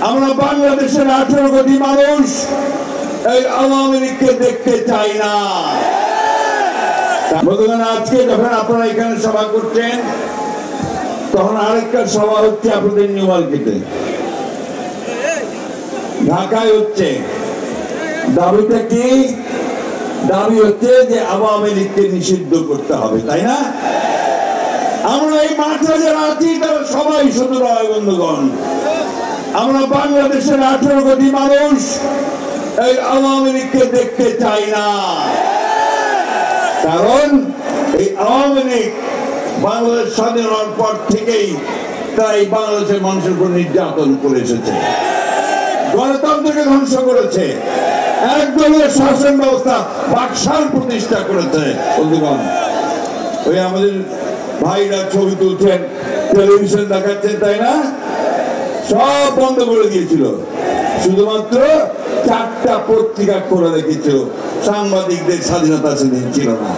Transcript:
আমরা বাংলাদেশের 18 কোটি মানুষ এই আওয়ামী লীগকে দেখতে চাই না। বন্ধুগণ, আজকে যখন আপনারা এখানে সভা করছেন, তখন আরেকটা সভা হচ্ছে আপনাদের নিউ মার্কেটে, ঢাকায় হচ্ছে। দাবিটা কি? দাবি হচ্ছে যে আওয়ামী লীগকে নিষিদ্ধ করতে হবে, তাই না? আমরা এই মাঠে যারা আছি তারা সবাই শুধু নয় বন্ধুগণ, আমরা বাংলাদেশের 18 কোটি মানুষ এই আওয়ামী লীগকে দেখতে চাই না। কারণ এই আওয়ামী লীগ বাংলাদেশ স্বাধীন হওয়ার পর থেকেই তাই বাংলাদেশের মানুষের উপর নির্যাতন করে এসেছে, গণতন্ত্রকে ধ্বংস করেছে, একদলীয় শাসন ব্যবস্থা বাকশাল প্রতিষ্ঠা করেছে। বন্ধুগণ, ওই আমাদের ভাইরা ছবি তুলছেন, টেলিভিশন দেখাচ্ছেন, তাই না? সব বন্ধ করে দিয়েছিল, শুধুমাত্র 4টা পত্রিকা করে রেখেছিল, সাংবাদিকদের স্বাধীনতা সেদিন ছিল না।